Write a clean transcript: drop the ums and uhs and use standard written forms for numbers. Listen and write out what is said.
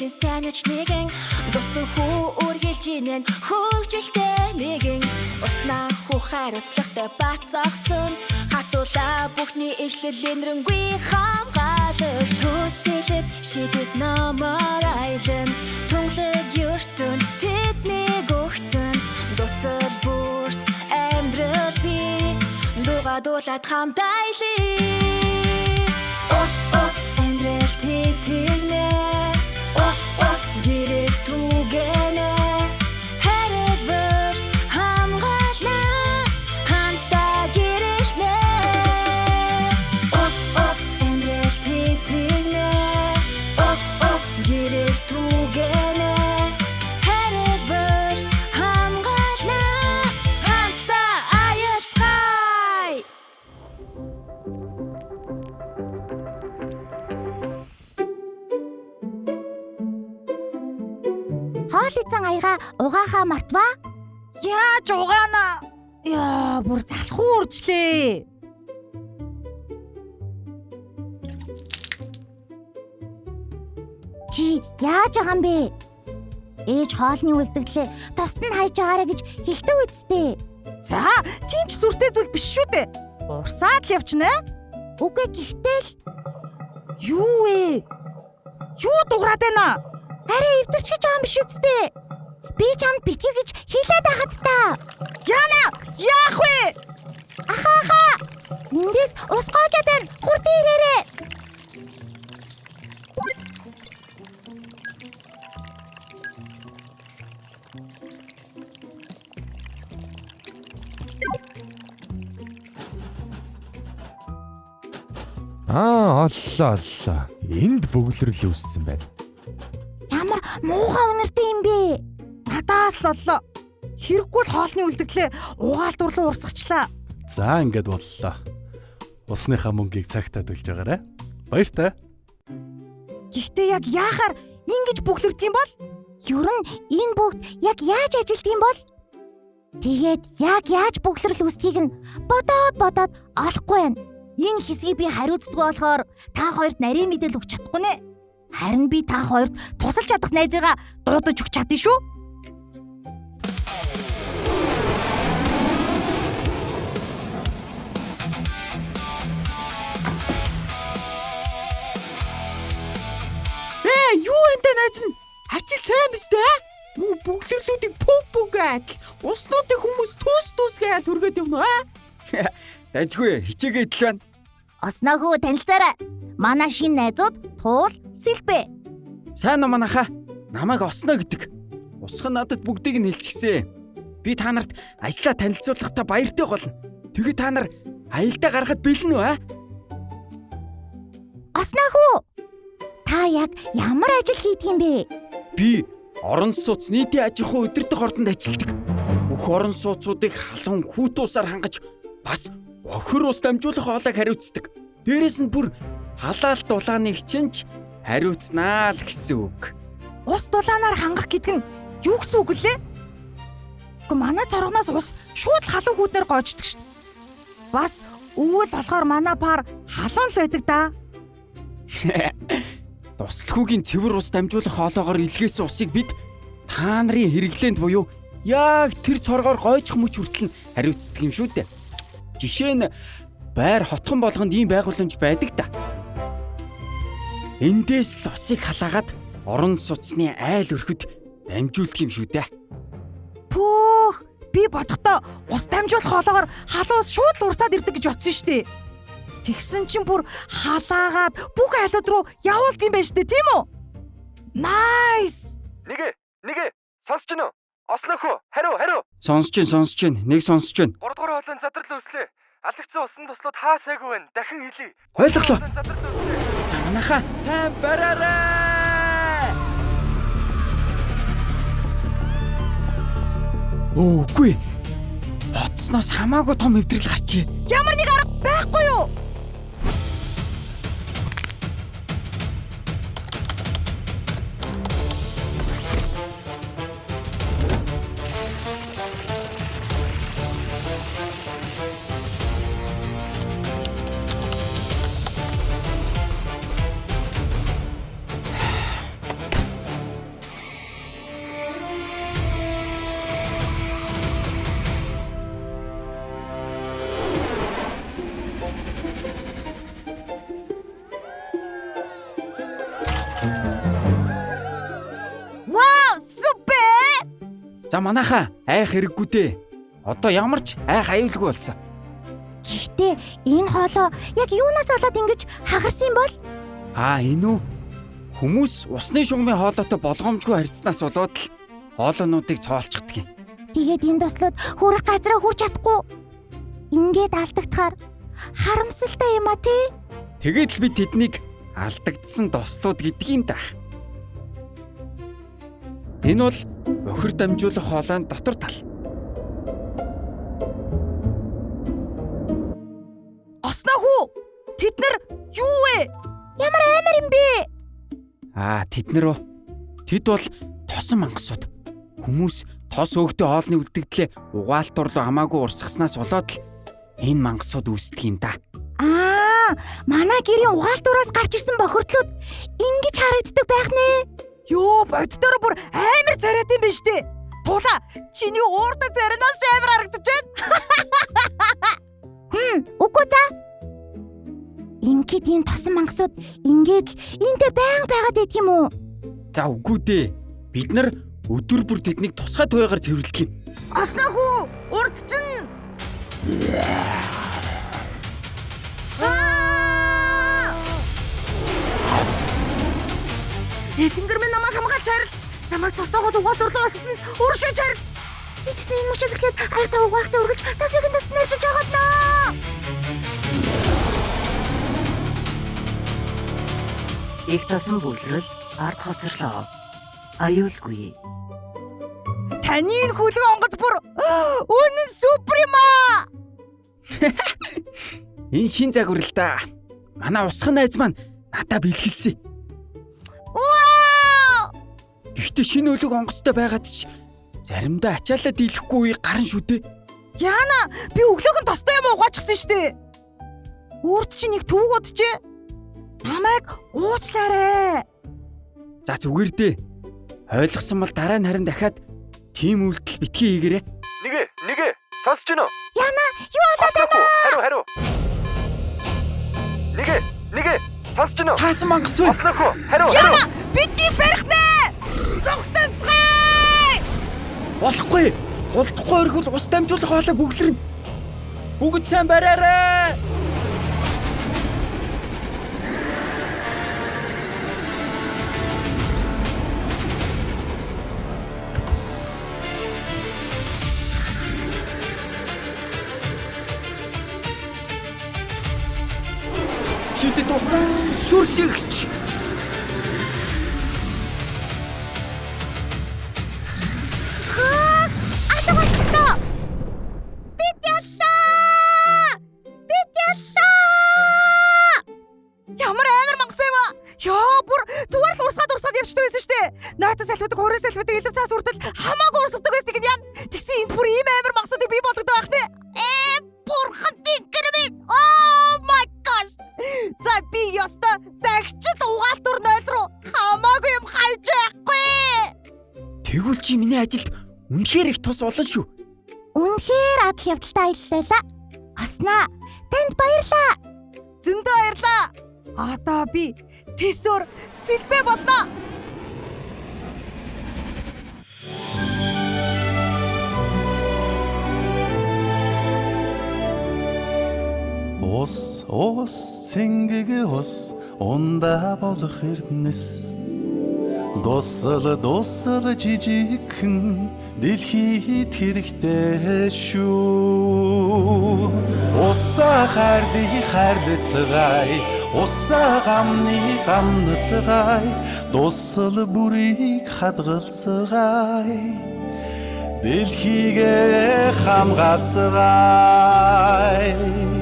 Хилэн санаж нэгэн дусан хүү үргэлжинэн хөгжилтэй нэгэн уснаа хүү хариуцлагатай бацаагсан хатуулаа бүхний эхлэл энэрэнгүй хамгаалж төсөлөд шидэт намар айлан тунглаг ертөнд тэднийг өгтөн дусал бүрт амьдрал би дугадуулаад хамтайлаа ос амьдрал тэтгнэ ос гэрэл түгэнэ харибэр хамгаална хамтдаа гэрэлнэ ос амьдрал тэтгнэ ос гэрэл түгэнэ харибэр хамгаална хамтдаа аяцгай. Хоол эзэн аяга угаахаа мартваа. Яаж угаана? Яа, бүр залхуу үржлээ. Чи яаж байгаа юм бэ? Ээж хоолны үлдэгдлээ тусад нь хайж байгаарэ гэж хэлдэг үсттэй. За, тийм ч сүртэй зүйл биш шүү дээ. Урсаад л явчихна. Үгүй гэхдээ л Юу вэ? Юу дуграад байна? арай эвдэрч гэж байгаа юм биш үсттэй. Би чамд битгий гэж хэлээд байхад та. Яна, яах вэ? Ахаа. Эндээс ус гоожод байна. Хурд ирээрээ. Оллоо. Энд бөглөрл үүссэн байна. Ямар муухай үнэртэй юм бэ? Надаас л оллоо. Хэрэггүй л хоолны үлдэгдлээ угаалт урлан урсгачлаа. За ингээд боллоо. Усныхаа мөнгийг цагтаа төлж байгаарай. Баяртай. Гэхдээ яг яахаар ингэж бөглөрдөг юм бол? Ер нь энэ бүгд яг яаж ажилтг юм бол? Тэгээд яг яаж бөглөрл үүсдгийг нь бодоод олохгүй байна. Энэ хэсгийг би хариуцдаг болохоор та хоёрт нарийн мэдээлэл өгч чадахгүй нэ. Харин би та хоёрт тусалж чадах найзыгаа дуудаж өгч чадна шүү. Юу энтэй найз минь? Хачи сайн биз дээ? Муу бөглөрлүүдийг пүг гэл. Уснуудыг хүмүүс төс гээл түргээд юм аа. Дажгүй хичээгээ идэл байна. Оснохоо танилцаарай. Манай шинэ найзууд Туул, Сэлбэ. Сайн уу манайхаа. Намайг Осноо гэдэг. Усхан надад бүгдийг нь хэлчихсэн. Би та нарт ажлаа танилцуулахдаа баяртай болно. Тэгээ та нар аялдаа гарахад бэлэн үү аа? Оснохоо. Та яг ямар ажил хийдэг юм бэ? Би орон сууц нийтийн аж ахуй удирдах ордонд ажилладаг. Бүх орон сууцуудыг халуун хүүтуусаар хангаж бас охир ус дамжуулах хоолойг хариуцдаг. Дээрээс нь бүр халаалт дулааны хичээнч хариуцнаа л гэсэн үг. Ус дулаанаар хангах гэдэг нь юу гэсэн үг лээ? Гэхдээ манай цоргоноос ус шууд халуун хүүдээр гоождөг шв. Бас өвөл болохоор манай пар халуун л байдаг да. Туслахүүгийн цэвэр ус дамжуулах хоолоогоор илгээсэн усыг бид та нарын хэрэглээнд буюу яг тэр цоргоор гойжих мөч хүртэл нь хариуцдаг юм шүү дээ. Жишээ нь байр хотхон болгонд ийм байгууламж байдаг да. Эндээс л усыг халаагаад орон сууцны айл өрхөд дамжуулдаг юм шүү дээ. Пөөх, би бодохдоо ус дамжуулах хоолоогоор халуун ус шууд л урсаад ирдэг гэж бодсон шүү дээ. Тэгсэн чинь бүр халаагаад бүх айлууд руу явуулд юм байна шүү дээ, тийм үү? Nice. Нэгэ сонсч гинөө. Оснохоо, хариу. Сонсож байна. Нэг сонсож байна. 3 дугаар хоолойн задрал өслөө. Алдагдсан усан туслууд хаа сайгүй байна. Дахин хэлье. Ойлголоо. Задрал өслөө. За манайхаа сайн бараарай. Үгүй. Бодсноос хамаагүй том эвдрэл гарчээ. Ямар нэг арга байхгүй юу? За манайхаа айх хэрэггүй дээ. Одоо ямар ч айх аюулгүй болсон. Гэхдээ энэ хоолоо яг юунаас болоод ингэж хагарсан юм бол? Энэ үү? Хүмүүс усны шугамын хоолойтой болгоомжгүй харьцснаас болоод л хоолойнуудыг цоолчихдаг юм. Тэгээд энэ тослууд хүрэх газараа хүрч чадахгүй. Ингээд алдагдахаар харамсалтай юм а тий? Тэгээд л би тэднийг алдагдсан тослууд гэдэг юм даа. Энэ бол охир дамжуулах хоолойн дотор тал. Осноо хүү. Тэд нар юу вэ? Ямар амар юм бэ? Тэд бол тосон мангасууд. Хүмүүс тос өөгтэй хоолны үлдэгдлээ угаалтур руу хамаагүй урсгаснаас болоод л энэ мангасууд үүсдэг юм да. Манай гэрийн угаалтураас гарч ирсэн бохирдлууд ингэж харагддаг байх нэ. Йоо, боддоор бүр амар царайт юм биш үү? Тула, чиний уурдаа царинаас ч амар харагдаж байна. Үгүй за. Ингээд энэ тосон мангасууд ингээд энтэй байнга байгаад идэх юм уу? За үгүй дээ. Бид нар өдөр бүр тэднийг тусгай туяагаар цэвэрлэх юм. Осноо хүү, урд чинь. Эдгэр минь намайг хамгаалж харил. Намайг тостойгоо угаалтур руу асгасан өршөөж харил. Би ч гэсэн энэ мөчөөс эхлээд айхтаа угаахтаа үргэлж тосыг нь тосд нэрчиж агаалнаа. Их тосон бүлрэл ард хоцорлоо. Аюулгүй. Таны энэ хүлгэн онгоц бүр үнэн супер юм аа. Энэ шин загвар л да. Манай усхан найз маань надад бэлгэлсэн. Гэхдээ шинэ өлөг онгоцтой байгаад ч заримдаа ачаалаа дийлэхгүй үе гарна шүү дээ. Яана, би өглөөгөн тостой юм угаачихсан шүү дээ. Өөрт чинь нэг төвөг удажээ. Намайг уучлаарай. За зүгээр дээ. Ойлгосон бол дараа нь харин дахиад тийм үйлдэл битгий хийгээрэй. Нэгэ сонсож байна уу? Яна, юу болоод байна? Хариу. Нэгэ сонсож байна уу? Цаасан мангас вэ? Осноо хариу. Яна, бидний барих нэ. Цогтонцгай! Болохгүй. Тулдахгүй өргөл ус дамжуулах хоолой бүглэрнэ. Бүгд сайн бариарай. Шидэт тусан шүршигч. Ямар амар мангас юм аа. Яа, бүр зүгээр л урсгаад явчихдаг байсан шүү дээ. Наатас салфидаг, хуурай салфидаг, элдв цаас үрдэл хамаагүй урсгадаг байсан гэн яа. Тэгсэн энэ бүр ийм амар мангасуудыг бий болгодог байх нэ. Бурхан тэнгэр минь. Oh my gosh. За би ёстой дахичд угаалтур 0 руу хамаагүй юм хайж байхгүй. Тэгвэл чи миний ажилд үнэхээр их тус олон шүү. Үнэхээр адал явдалтай аяллаа. Осноо, танд баярлаа. Зөндөө баярлаа. Одоо би тэсвэр сэлбэ болно. Ус сингэг ус ундаа болох эрдэнэс дуусал жижигхэн дэлхийд хэрэгтэй шүү. Усаа хайрлацгай, усаа гамнацгай, дуусал бүрийг хадгалцгай, дэлхийгээ хамгаалцгай.